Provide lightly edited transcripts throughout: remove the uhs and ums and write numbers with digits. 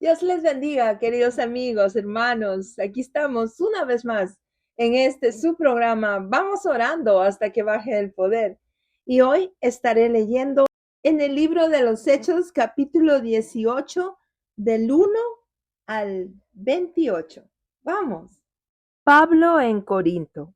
Dios les bendiga, queridos amigos, hermanos. Aquí estamos una vez más en este su programa. Vamos orando hasta que baje el poder. Y hoy estaré leyendo en el libro de los Hechos, capítulo 18, del 1 al 28. Vamos. Pablo en Corinto.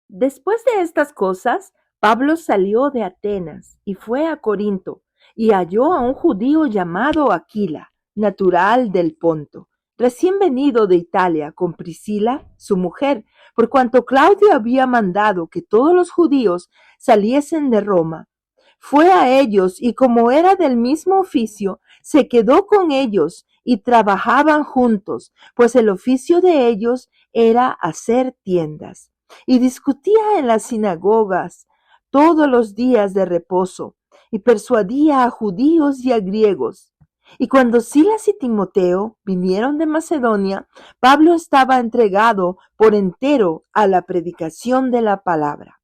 Después de estas cosas, Pablo salió de Atenas y fue a Corinto, y halló a un judío llamado Aquila, natural del Ponto, recién venido de Italia con Priscila, su mujer, por cuanto Claudio había mandado que todos los judíos saliesen de Roma. Fue a ellos y como era del mismo oficio, se quedó con ellos y trabajaban juntos, pues el oficio de ellos era hacer tiendas y discutía en las sinagogas todos los días de reposo, y persuadía a judíos y a griegos. Y cuando Silas y Timoteo vinieron de Macedonia, Pablo estaba entregado por entero a la predicación de la palabra,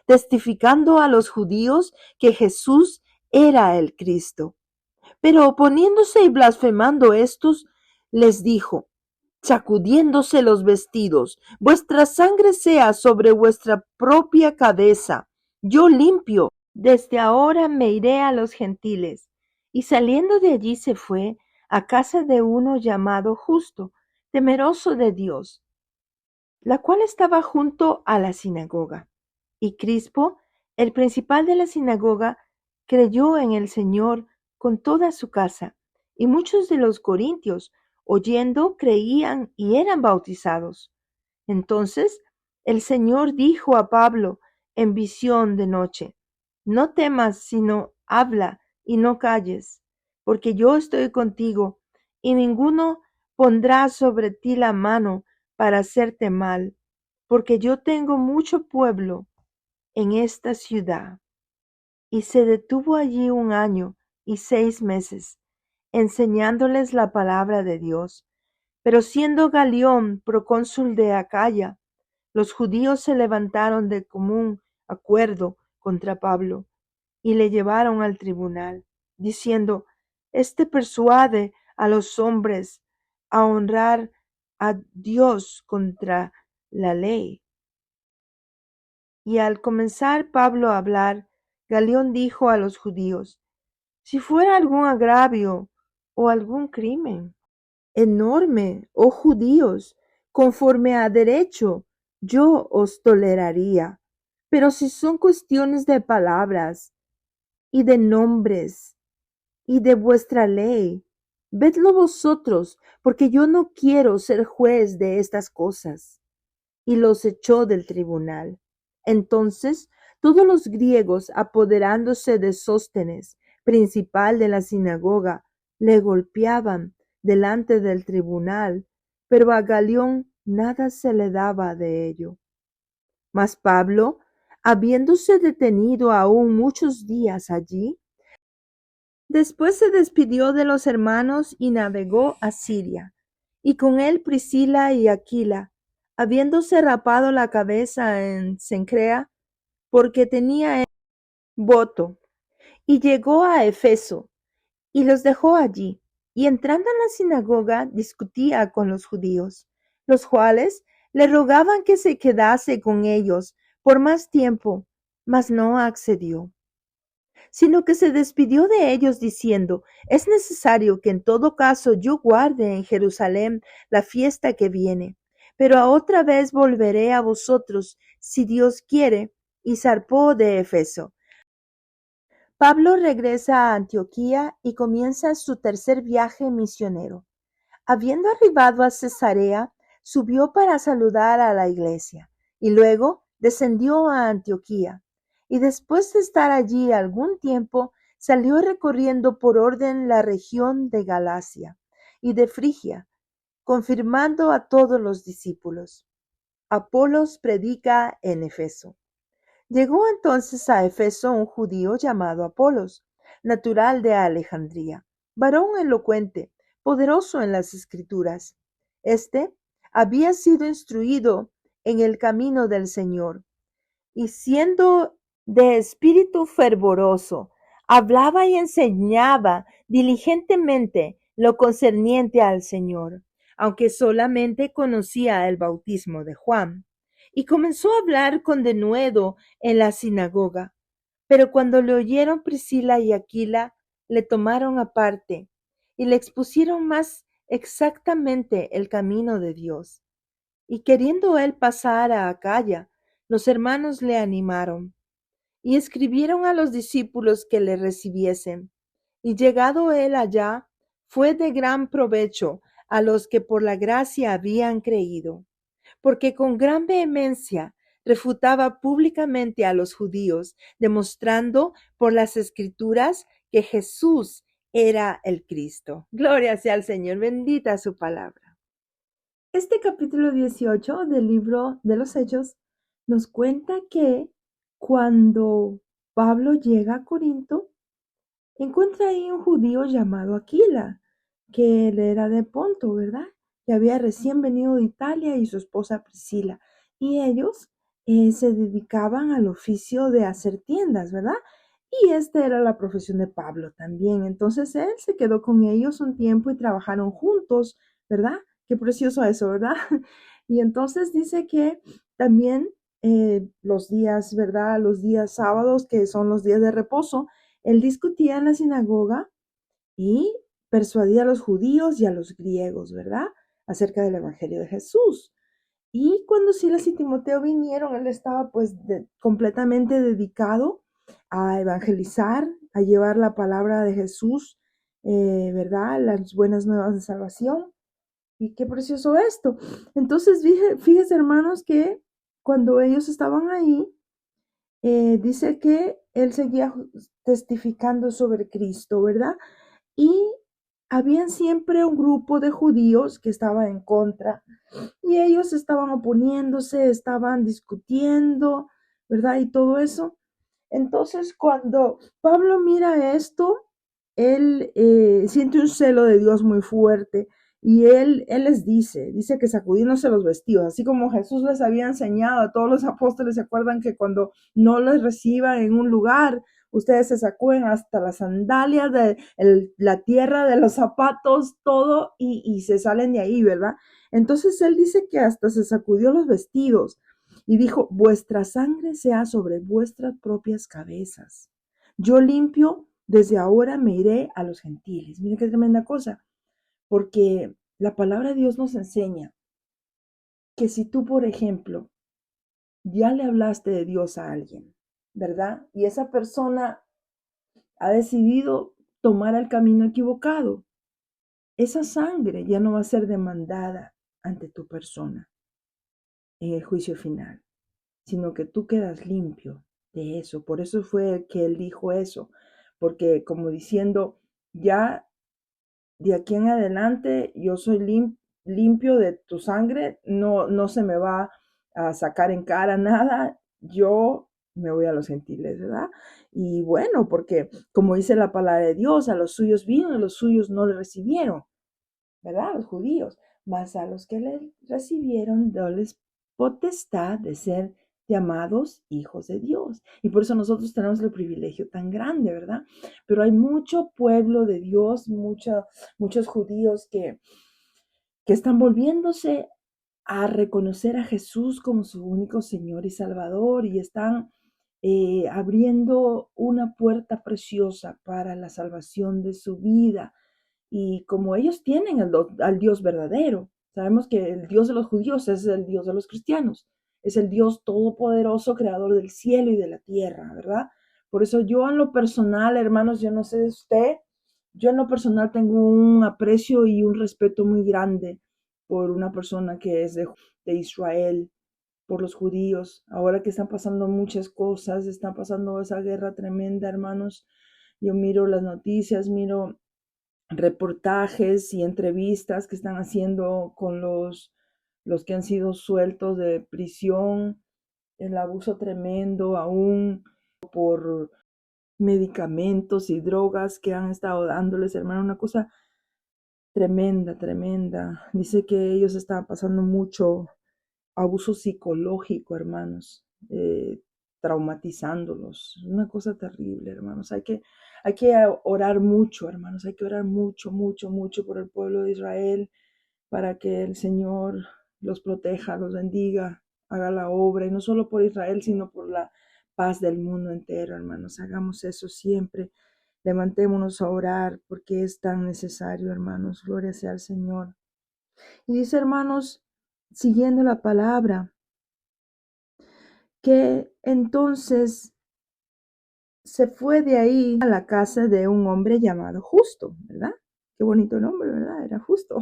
testificando a los judíos que Jesús era el Cristo. Pero oponiéndose y blasfemando estos, les dijo, sacudiéndose los vestidos, vuestra sangre sea sobre vuestra propia cabeza. Yo limpio, desde ahora me iré a los gentiles. Y saliendo de allí se fue a casa de uno llamado Justo, temeroso de Dios, la cual estaba junto a la sinagoga. Y Crispo, el principal de la sinagoga, creyó en el Señor con toda su casa, y muchos de los corintios, oyendo, creían y eran bautizados. Entonces el Señor dijo a Pablo en visión de noche, no temas, sino habla y no calles, porque yo estoy contigo, y ninguno pondrá sobre ti la mano para hacerte mal, porque yo tengo mucho pueblo en esta ciudad. Y se detuvo allí 1 año y 6 meses, enseñándoles la palabra de Dios. Pero siendo Galión procónsul de Acaya, los judíos se levantaron de común acuerdo contra Pablo y le llevaron al tribunal, diciendo, este persuade a los hombres a honrar a Dios contra la ley. Y al comenzar Pablo a hablar, Galión dijo a los judíos, si fuera algún agravio o algún crimen enorme, oh judíos, conforme a derecho, yo os toleraría. Pero si son cuestiones de palabras y de nombres y de vuestra ley, vedlo vosotros, porque yo no quiero ser juez de estas cosas. Y los echó del tribunal. Entonces todos los griegos, apoderándose de Sóstenes, principal de la sinagoga, le golpeaban delante del tribunal, pero a Galión nada se le daba de ello. Mas Pablo, habiéndose detenido aún muchos días allí, después se despidió de los hermanos y navegó a Siria, y con él Priscila y Aquila, habiéndose rapado la cabeza en Cencrea, porque tenía él voto, y llegó a Efeso, y los dejó allí, y entrando en la sinagoga discutía con los judíos, los cuales le rogaban que se quedase con ellos por más tiempo, mas no accedió, sino que se despidió de ellos diciendo, es necesario que en todo caso yo guarde en Jerusalén la fiesta que viene, pero a otra vez volveré a vosotros, si Dios quiere, y zarpó de Efeso. Pablo regresa a Antioquía y comienza su tercer viaje misionero. Habiendo arribado a Cesarea, subió para saludar a la iglesia, y luego descendió a Antioquía. Y después de estar allí algún tiempo, salió recorriendo por orden la región de Galacia y de Frigia, confirmando a todos los discípulos. Apolos predica en Efeso. Llegó entonces a Efeso un judío llamado Apolos, natural de Alejandría, varón elocuente, poderoso en las escrituras. Este había sido instruido en el camino del Señor, y siendo de espíritu fervoroso, hablaba y enseñaba diligentemente lo concerniente al Señor, aunque solamente conocía el bautismo de Juan, y comenzó a hablar con denuedo en la sinagoga. Pero cuando le oyeron Priscila y Aquila, le tomaron aparte y le expusieron más exactamente el camino de Dios. Y queriendo él pasar a Acaya, los hermanos le animaron y escribieron a los discípulos que le recibiesen. Y llegado él allá, fue de gran provecho a los que por la gracia habían creído, porque con gran vehemencia refutaba públicamente a los judíos, demostrando por las escrituras que Jesús era el Cristo. Gloria sea al Señor, bendita su palabra. Este capítulo 18 del libro de los Hechos nos cuenta que cuando Pablo llega a Corinto, encuentra ahí un judío llamado Aquila, que él era de Ponto, ¿verdad? Que había recién venido de Italia y su esposa Priscila. Y ellos se dedicaban al oficio de hacer tiendas, ¿verdad? Y esta era la profesión de Pablo también. Entonces él se quedó con ellos un tiempo y trabajaron juntos, ¿verdad? Qué precioso eso, ¿verdad? Y entonces dice que también los días, ¿verdad? Los días sábados, que son los días de reposo, él discutía en la sinagoga y persuadía a los judíos y a los griegos, ¿verdad? Acerca del Evangelio de Jesús. Y cuando Silas y Timoteo vinieron, él estaba pues completamente dedicado a evangelizar, a llevar la palabra de Jesús, ¿verdad? Las buenas nuevas de salvación. Y qué precioso esto. Entonces, fíjense hermanos que cuando ellos estaban ahí, dice que él seguía testificando sobre Cristo, ¿verdad? Y habían siempre un grupo de judíos que estaba en contra y ellos estaban oponiéndose, estaban discutiendo, ¿verdad? Y todo eso. Entonces, cuando Pablo mira esto, él siente un celo de Dios muy fuerte y él les dice que sacudiéndose los vestidos, así como Jesús les había enseñado a todos los apóstoles, ¿se acuerdan que cuando no les reciban en un lugar, ustedes se sacuden hasta las sandalias de la tierra de los zapatos, todo, y se salen de ahí, ¿verdad? Entonces él dice que hasta se sacudió los vestidos y dijo, vuestra sangre sea sobre vuestras propias cabezas. Yo limpio, desde ahora me iré a los gentiles. Miren qué tremenda cosa, porque la palabra de Dios nos enseña que si tú, por ejemplo, ya le hablaste de Dios a alguien, ¿verdad? Y esa persona ha decidido tomar el camino equivocado, esa sangre ya no va a ser demandada ante tu persona en el juicio final, sino que tú quedas limpio de eso. Por eso fue que él dijo eso, porque como diciendo, ya de aquí en adelante yo soy limpio de tu sangre, no se me va a sacar en cara nada, yo me voy a los gentiles, ¿verdad? Y bueno, porque como dice la palabra de Dios, a los suyos vino y los suyos no le recibieron, ¿verdad? Los judíos, mas a los que le recibieron, doles potestad de ser llamados hijos de Dios. Y por eso nosotros tenemos el privilegio tan grande, ¿verdad? Pero hay mucho pueblo de Dios, muchos judíos que están volviéndose a reconocer a Jesús como su único Señor y Salvador y están abriendo una puerta preciosa para la salvación de su vida. Y como ellos tienen al Dios verdadero, sabemos que el Dios de los judíos es el Dios de los cristianos, es el Dios todopoderoso, creador del cielo y de la tierra, ¿verdad? Por eso yo en lo personal, hermanos, yo no sé de usted, yo en lo personal tengo un aprecio y un respeto muy grande por una persona que es de Israel, por los judíos. Ahora que están pasando muchas cosas, están pasando esa guerra tremenda, hermanos. Yo miro las noticias, miro reportajes y entrevistas que están haciendo con los que han sido sueltos de prisión, el abuso tremendo aún por medicamentos y drogas que han estado dándoles, hermano, una cosa tremenda, tremenda. Dice que ellos están pasando mucho abuso psicológico, hermanos. traumatizándolos. Una cosa terrible, hermanos. Hay que orar mucho, hermanos. Hay que orar mucho, mucho, mucho por el pueblo de Israel para que el Señor los proteja, los bendiga, haga la obra, y no solo por Israel, sino por la paz del mundo entero, hermanos. Hagamos eso siempre. Levantémonos a orar porque es tan necesario, hermanos. Gloria sea al Señor. Y dice, hermanos, siguiendo la palabra, que entonces se fue de ahí a la casa de un hombre llamado Justo, ¿verdad? Qué bonito nombre, ¿verdad? Era Justo.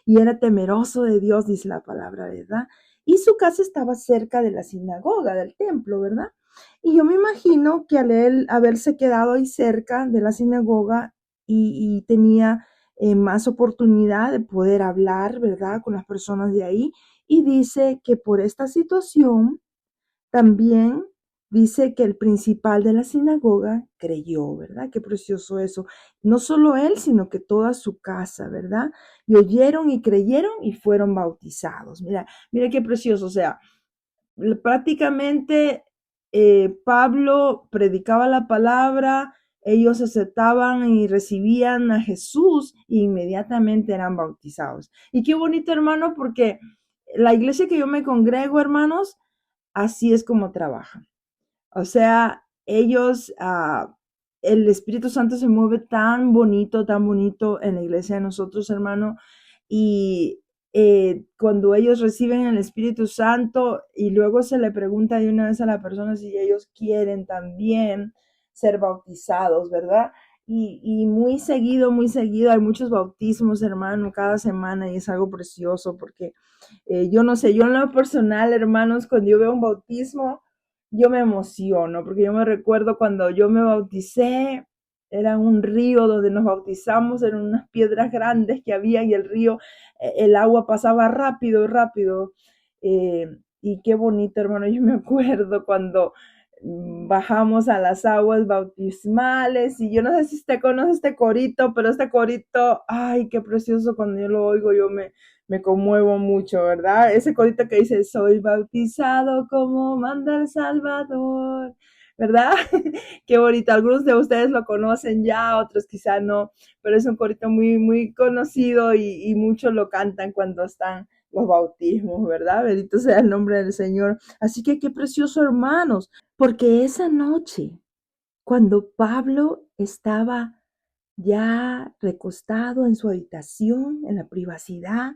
Y era temeroso de Dios, dice la palabra, ¿verdad? Y su casa estaba cerca de la sinagoga, del templo, ¿verdad? Y yo me imagino que al él haberse quedado ahí cerca de la sinagoga y tenía más oportunidad de poder hablar, ¿verdad? Con las personas de ahí. Y dice que por esta situación también dice que el principal de la sinagoga creyó, ¿verdad? Qué precioso eso. No solo él, sino que toda su casa, ¿verdad? Y oyeron y creyeron y fueron bautizados. Mira, mira qué precioso. O sea, prácticamente Pablo predicaba la palabra, ellos aceptaban y recibían a Jesús e inmediatamente eran bautizados. Y qué bonito, hermano, porque la iglesia que yo me congrego, hermanos, así es como trabajan. O sea, ellos, el Espíritu Santo se mueve tan bonito en la iglesia de nosotros, hermano, y cuando ellos reciben el Espíritu Santo y luego se le pregunta de una vez a la persona si ellos quieren también ser bautizados, ¿verdad? Y muy seguido hay muchos bautismos, hermano, cada semana, y es algo precioso porque yo no sé, yo en lo personal, hermanos, cuando yo veo un bautismo, yo me emociono, porque yo me recuerdo cuando yo me bauticé, era un río donde nos bautizamos, eran unas piedras grandes que había y el río, el agua pasaba rápido, rápido. Y qué bonito, hermano, yo me acuerdo cuando bajamos a las aguas bautismales y yo no sé si usted conoce este corito, pero este corito, ay, qué precioso, cuando yo lo oigo me conmuevo mucho, ¿verdad? Ese corito que dice, soy bautizado como manda el Salvador, ¿verdad? Qué bonito, algunos de ustedes lo conocen ya, otros quizá no, pero es un corito muy, muy conocido y muchos lo cantan cuando están los bautismos, ¿verdad? Bendito sea el nombre del Señor. Así que qué precioso, hermanos, porque esa noche, cuando Pablo estaba ya recostado en su habitación, en la privacidad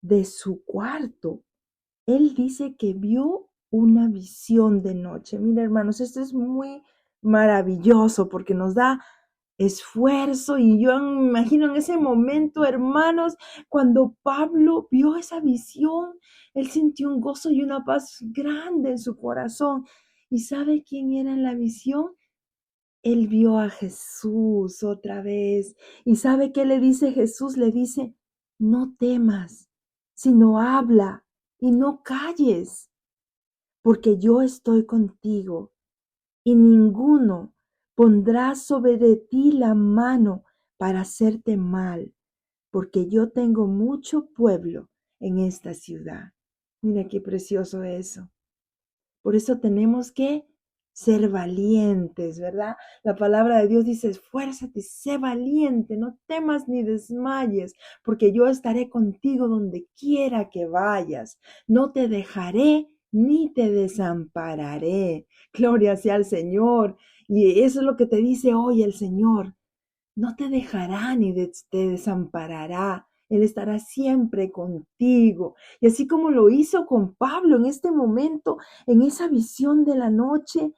de su cuarto, él dice que vio una visión de noche. Mira, hermanos, esto es muy maravilloso porque nos da esfuerzo y yo me imagino en ese momento, hermanos, cuando Pablo vio esa visión, él sintió un gozo y una paz grande en su corazón. ¿Y sabe quién era en la visión? Él vio a Jesús otra vez. ¿Y sabe qué le dice Jesús? Le dice, no temas, sino habla y no calles, porque yo estoy contigo y ninguno pondrá sobre ti la mano para hacerte mal, porque yo tengo mucho pueblo en esta ciudad. Mira qué precioso eso. Por eso tenemos que ser valientes, ¿verdad? La palabra de Dios dice, esfuérzate, sé valiente, no temas ni desmayes, porque yo estaré contigo donde quiera que vayas. No te dejaré ni te desampararé. Gloria sea al Señor. Y eso es lo que te dice hoy el Señor. No te dejará ni te desamparará. Él estará siempre contigo. Y así como lo hizo con Pablo en este momento, en esa visión de la noche,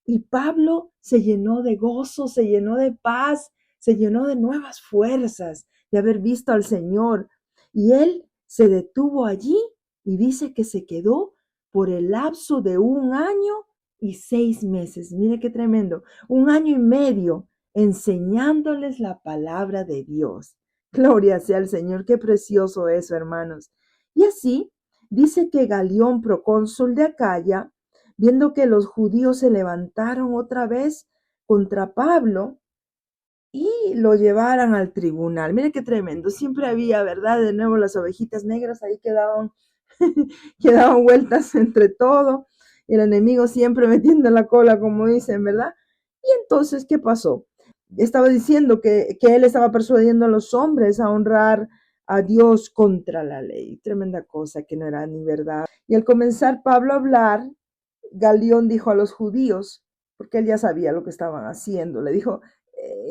y Pablo se llenó de gozo, se llenó de paz, se llenó de nuevas fuerzas de haber visto al Señor. Y él se detuvo allí y dice que se quedó por el lapso de 1 año y 6 meses. Mire qué tremendo, 1 año y medio enseñándoles la palabra de Dios. Gloria sea al Señor, qué precioso eso, hermanos. Y así dice que Galión, procónsul de Acaya, viendo que los judíos se levantaron otra vez contra Pablo y lo llevaran al tribunal. Mire qué tremendo, siempre había, ¿verdad? De nuevo las ovejitas negras ahí quedaban, quedaban vueltas entre todo. Y el enemigo siempre metiendo la cola, como dicen, ¿verdad? Y entonces, ¿qué pasó? Estaba diciendo que él estaba persuadiendo a los hombres a honrar a Dios contra la ley. Tremenda cosa que no era ni verdad. Y al comenzar Pablo a hablar, Galión dijo a los judíos, porque él ya sabía lo que estaban haciendo, le dijo,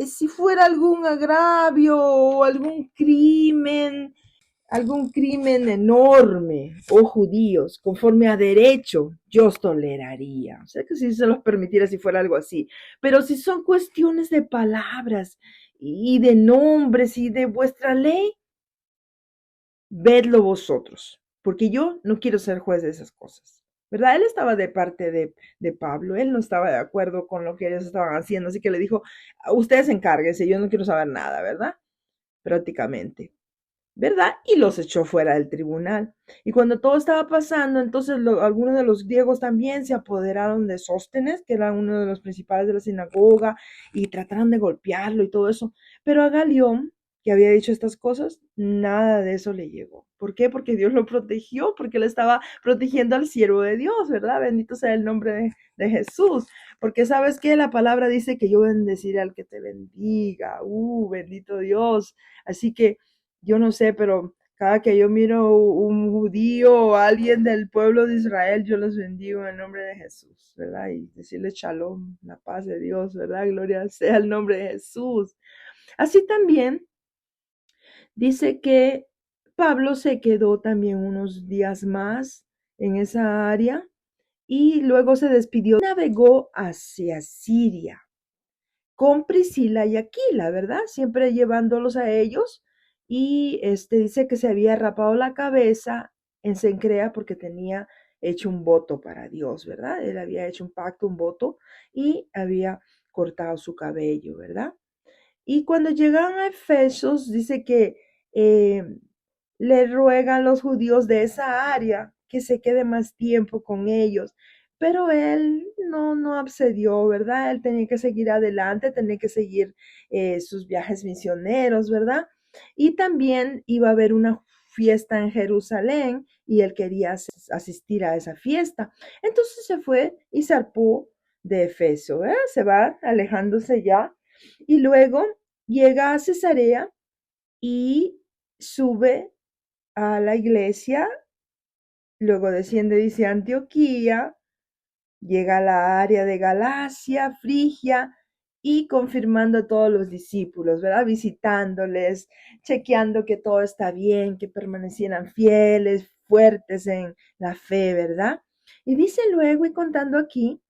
si fuera algún agravio o algún crimen enorme, oh judíos, conforme a derecho, yo os toleraría. O sea que si se los permitiera si fuera algo así. Pero si son cuestiones de palabras y de nombres y de vuestra ley, vedlo vosotros, porque yo no quiero ser juez de esas cosas. ¿Verdad? Él estaba de parte de Pablo, él no estaba de acuerdo con lo que ellos estaban haciendo, así que le dijo, ustedes encárguense, yo no quiero saber nada, ¿verdad? Prácticamente. ¿Verdad? Y los echó fuera del tribunal. Y cuando todo estaba pasando, entonces algunos de los griegos también se apoderaron de Sóstenes, que era uno de los principales de la sinagoga, y trataron de golpearlo y todo eso. Pero a Galión, que había dicho estas cosas, nada de eso le llegó. ¿Por qué? Porque Dios lo protegió, porque él estaba protegiendo al siervo de Dios, ¿verdad? Bendito sea el nombre de Jesús. Porque sabes que la palabra dice que yo bendeciré al que te bendiga. Bendito Dios. Así que yo no sé, pero cada que yo miro un judío o alguien del pueblo de Israel, yo los bendigo en el nombre de Jesús, ¿verdad? Y decirle shalom, la paz de Dios, ¿verdad? Gloria sea el nombre de Jesús. Así también dice que Pablo se quedó también unos días más en esa área y luego se despidió, navegó hacia Siria con Priscila y Aquila, ¿verdad? Siempre llevándolos a ellos. Y dice que se había rapado la cabeza en Cencrea porque tenía hecho un voto para Dios, ¿verdad? Él había hecho un pacto, un voto, y había cortado su cabello, ¿verdad? Y cuando llegan a Efesios, dice que eh, le ruegan los judíos de esa área que se quede más tiempo con ellos. Pero él no accedió, ¿verdad? Él tenía que seguir adelante, tenía que seguir sus viajes misioneros, ¿verdad? Y también iba a haber una fiesta en Jerusalén y él quería asistir a esa fiesta. Entonces se fue y zarpó de Efeso, ¿verdad? Se va alejándose ya y luego llega a Cesarea y sube a la iglesia, luego desciende, dice Antioquía, llega a la área de Galacia, Frigia y confirmando a todos los discípulos, ¿verdad? Visitándoles, chequeando que todo está bien, que permanecieran fieles, fuertes en la fe, ¿verdad? Y dice luego, y contando aquí,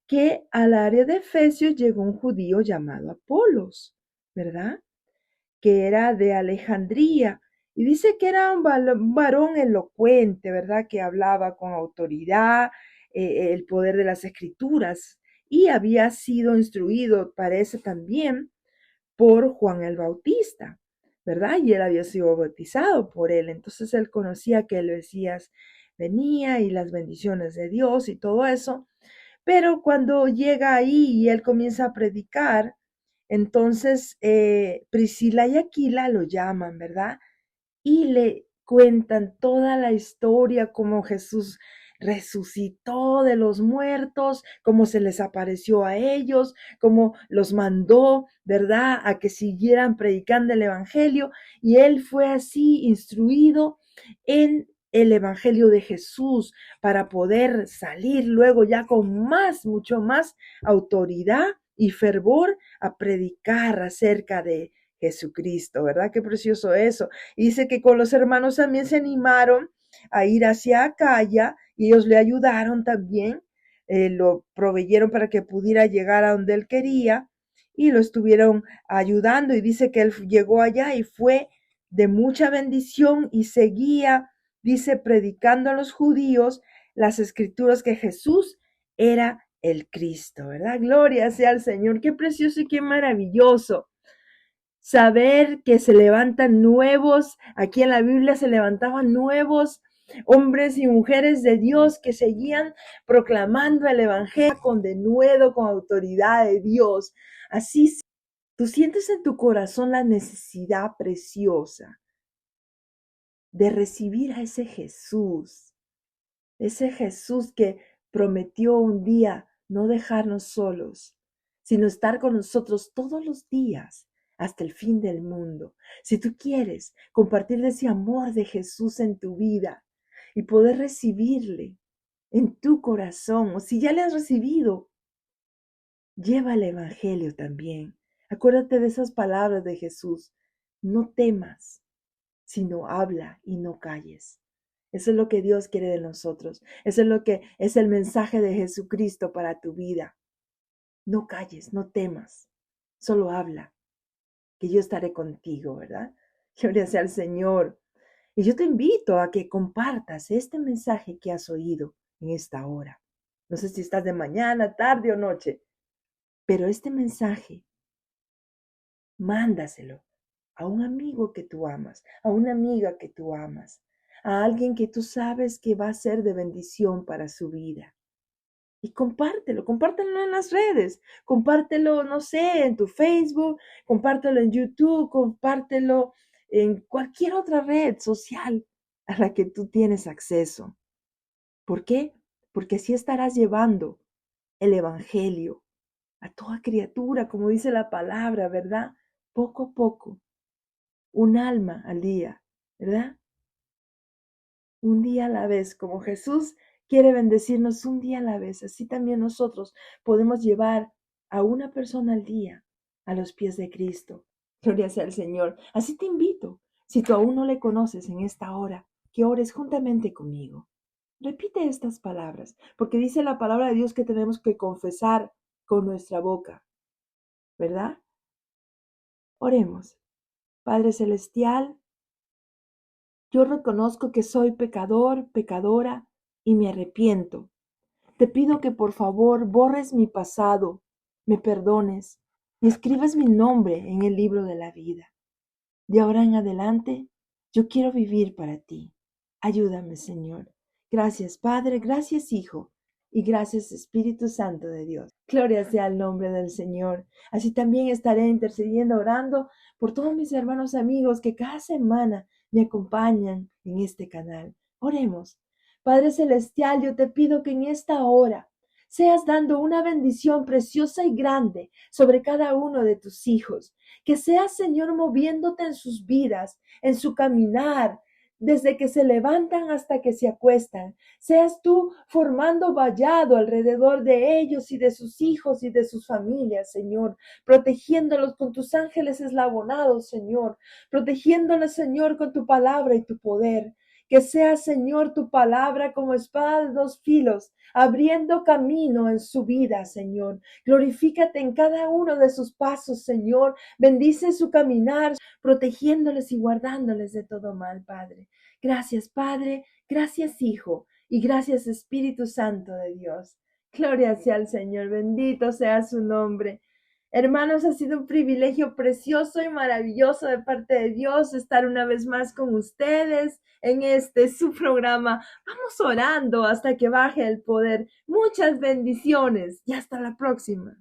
que al área de Efesios llegó un judío llamado Apolos, ¿verdad? Que era de Alejandría. Y dice que era un varón elocuente, ¿verdad? Que hablaba con autoridad, el poder de las escrituras. Y había sido instruido, parece también, por Juan el Bautista, ¿verdad? Y él había sido bautizado por él. Entonces él conocía que el Mesías venía y las bendiciones de Dios y todo eso. Pero cuando llega ahí y él comienza a predicar, entonces Priscila y Aquila lo llaman, ¿verdad? Y le cuentan toda la historia, cómo Jesús resucitó de los muertos, cómo se les apareció a ellos, cómo los mandó, ¿verdad?, a que siguieran predicando el Evangelio. Y él fue así instruido en el Evangelio de Jesús para poder salir luego ya con mucho más autoridad y fervor a predicar acerca de Jesucristo, ¿verdad? Qué precioso eso. Y dice que con los hermanos también se animaron a ir hacia Acaya y ellos le ayudaron también, lo proveyeron para que pudiera llegar a donde él quería y lo estuvieron ayudando y dice que él llegó allá y fue de mucha bendición y seguía, dice, predicando a los judíos las escrituras que Jesús era el Cristo, ¿verdad? Gloria sea al Señor, qué precioso y qué maravilloso saber que se levantan nuevos, aquí en la Biblia se levantaban nuevos hombres y mujeres de Dios que seguían proclamando el Evangelio con denuedo, con autoridad de Dios. Así tú sientes en tu corazón la necesidad preciosa de recibir a ese Jesús que prometió un día no dejarnos solos, sino estar con nosotros todos los días hasta el fin del mundo. Si tú quieres compartir de ese amor de Jesús en tu vida y poder recibirle en tu corazón, o si ya le has recibido, lleva el Evangelio también. Acuérdate de esas palabras de Jesús. No temas, sino habla y no calles. Eso es lo que Dios quiere de nosotros. Eso es lo que es el mensaje de Jesucristo para tu vida. No calles, no temas, solo habla, que yo estaré contigo, ¿verdad? Gloria sea al Señor. Y yo te invito a que compartas este mensaje que has oído en esta hora. No sé si estás de mañana, tarde o noche, pero este mensaje, mándaselo a un amigo que tú amas, a una amiga que tú amas, a alguien que tú sabes que va a ser de bendición para su vida. Y compártelo en las redes, compártelo, no sé, en tu Facebook, compártelo en YouTube, compártelo en cualquier otra red social a la que tú tienes acceso. ¿Por qué? Porque así estarás llevando el Evangelio a toda criatura, como dice la palabra, ¿verdad? Poco a poco, un alma al día, ¿verdad? Un día a la vez, como Jesús quiere bendecirnos un día a la vez, así también nosotros podemos llevar a una persona al día a los pies de Cristo. Gloria sea al Señor. Así te invito, si tú aún no le conoces en esta hora, que ores juntamente conmigo. Repite estas palabras, porque dice la palabra de Dios que tenemos que confesar con nuestra boca, ¿verdad? Oremos. Padre Celestial, yo reconozco que soy pecador, pecadora, y me arrepiento. Te pido que por favor borres mi pasado, me perdones y escribas mi nombre en el libro de la vida. De ahora en adelante, yo quiero vivir para ti. Ayúdame, Señor. Gracias, Padre, gracias, Hijo, y gracias, Espíritu Santo de Dios. Gloria sea el nombre del Señor. Así también estaré intercediendo, orando por todos mis hermanos amigos que cada semana me acompañan en este canal. Oremos. Padre Celestial, yo te pido que en esta hora seas dando una bendición preciosa y grande sobre cada uno de tus hijos. Que seas, Señor, moviéndote en sus vidas, en su caminar, desde que se levantan hasta que se acuestan. Seas tú formando vallado alrededor de ellos y de sus hijos y de sus familias, Señor, protegiéndolos con tus ángeles eslabonados, Señor, protegiéndolos, Señor, con tu palabra y tu poder. Que sea, Señor, tu palabra como espada de dos filos, abriendo camino en su vida, Señor. Glorifícate en cada uno de sus pasos, Señor. Bendice su caminar, protegiéndoles y guardándoles de todo mal, Padre. Gracias, Padre. Gracias, Hijo. Y gracias, Espíritu Santo de Dios. Gloria sea al Señor. Bendito sea su nombre. Hermanos, ha sido un privilegio precioso y maravilloso de parte de Dios estar una vez más con ustedes en su programa. Vamos orando hasta que baje el poder. Muchas bendiciones y hasta la próxima.